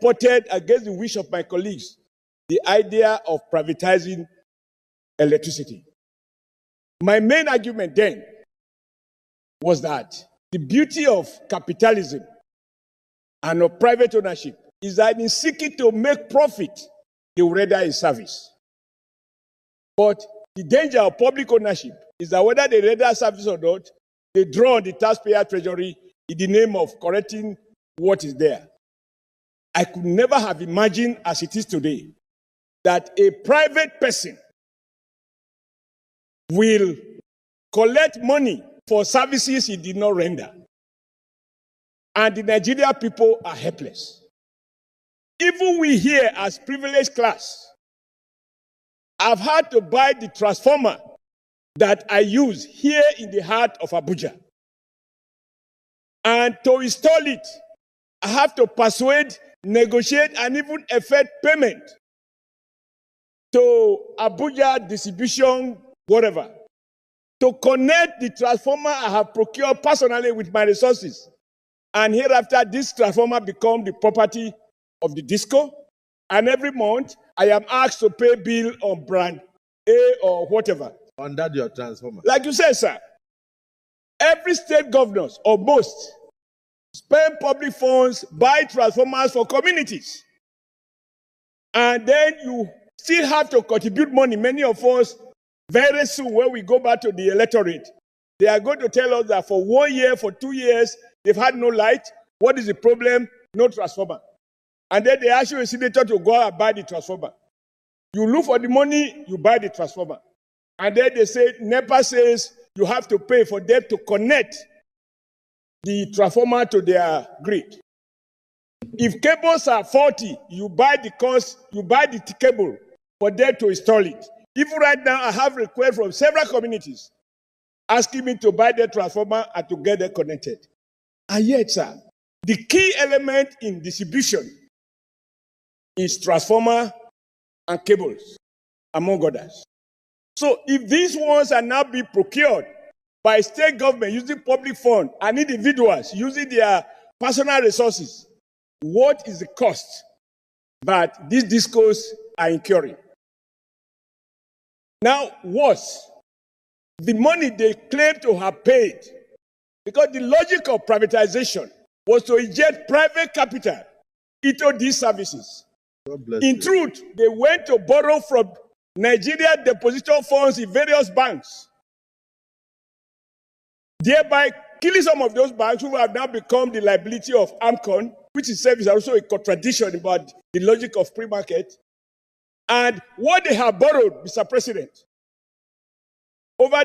supported, against the wish of my colleagues, the idea of privatizing electricity. My main argument then was that the beauty of capitalism and of private ownership is that in seeking to make profit, they will render a service. But the danger of public ownership is that whether they render a service or not, they draw on the taxpayer treasury in the name of correcting what is there. I could never have imagined, as it is today, that a private person will collect money for services he did not render. And the Nigerian people are helpless. Even we here as privileged class have had to buy the transformer that I use here in the heart of Abuja. And to install it, I have to persuade, negotiate, and even effect payment to Abuja distribution, whatever, to connect the transformer I have procured personally with my resources. And hereafter, this transformer becomes the property of the DISCO. And every month, I am asked to pay bill on brand A or whatever. Under your transformer. Like you said, sir, every state governors, or most, spend public funds, buy transformers for communities. And then you still have to contribute money. Many of us, very soon, when we go back to the electorate, they are going to tell us that for 1 year, for 2 years, they've had no light. What is the problem? No transformer. And then they ask you a senator to go out and buy the transformer. You look for the money, you buy the transformer. And then they say, NEPA says you have to pay for them to connect the transformer to their grid. If cables are faulty, you buy the cable for them to install it. Even right now, I have requests from several communities asking me to buy the transformer and to get them connected. And yet, sir, the key element in distribution is transformer and cables, among others. So if these ones are now being procured by state government using public funds and individuals using their personal resources, what is the cost that these DISCOs are incurring? Now, worse, the money they claim to have paid, because the logic of privatization was to inject private capital into these services. In truth, they went to borrow from Nigeria deposition funds in various banks, thereby killing some of those banks who have now become the liability of AMCON, which itself is also a contradiction about the logic of free market. And what they have borrowed, Mr. President,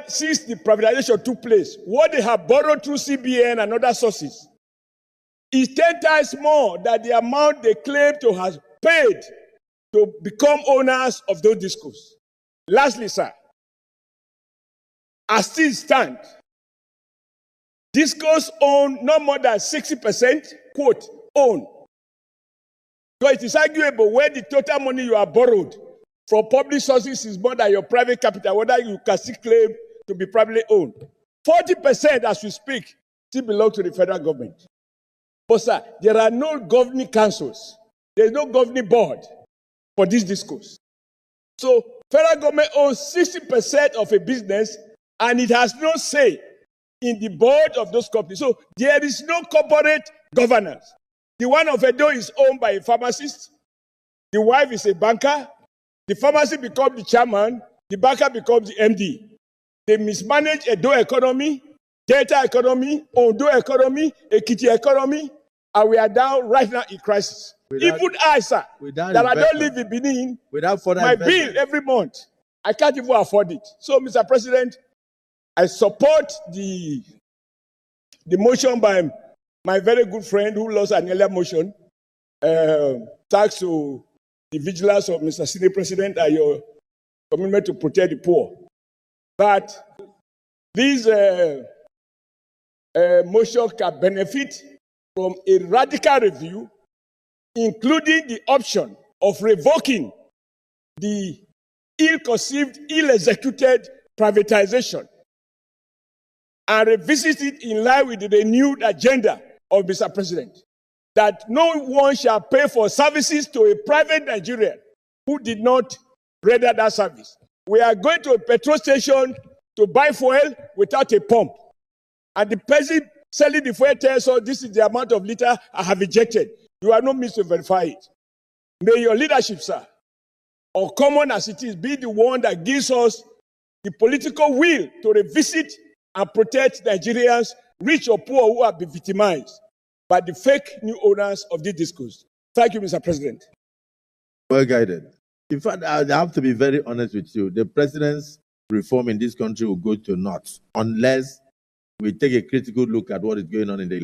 since the privatization took place, what they have borrowed through CBN and other sources is 10 times more than the amount they claim to have paid to become owners of those DISCOs. Lastly, sir, as things stand, DISCOs own no more than 60%, quote, own. So it is arguable where the total money you have borrowed from public sources is more than your private capital, whether you can still claim to be privately owned. 40%, as we speak, still belong to the federal government. But sir, there are no governing councils. There is no governing board for these DISCOs. So federal government owns 60% of a business and it has no say in the board of those companies. So there is no corporate governance. The one of Edo is owned by a pharmacist. The wife is a banker. The pharmacy becomes the chairman. The banker becomes the MD. They mismanage Edo economy, Delta economy, Ondo economy, Ekiti economy, and we are down right now in crisis. Even I, sir, that I don't live in Benin, my bill every month, I can't even afford it. So, Mr. President, I support the motion by my very good friend who lost an earlier motion, thanks to the vigilance of Mr. Senate President and your commitment to protect the poor. But this motion can benefit from a radical review, including the option of revoking the ill-conceived, ill-executed privatization and revisit it in line with the renewed agenda of Mr. President. that no one shall pay for services to a private Nigerian who did not render that service. We are going to a petrol station to buy fuel without a pump. And the person selling the fuel tells us this is the amount of liter I have injected. You are not meant to verify it. May your leadership, sir, or common as it is, be the one that gives us the political will to revisit and protect Nigerians, rich or poor, who have been victimized by the fake new owners of the DISCOS. Thank you, Mr. President. Well guided. In fact, I have to be very honest with you. The president's reform in this country will go to naught unless we take a critical look at what is going on in the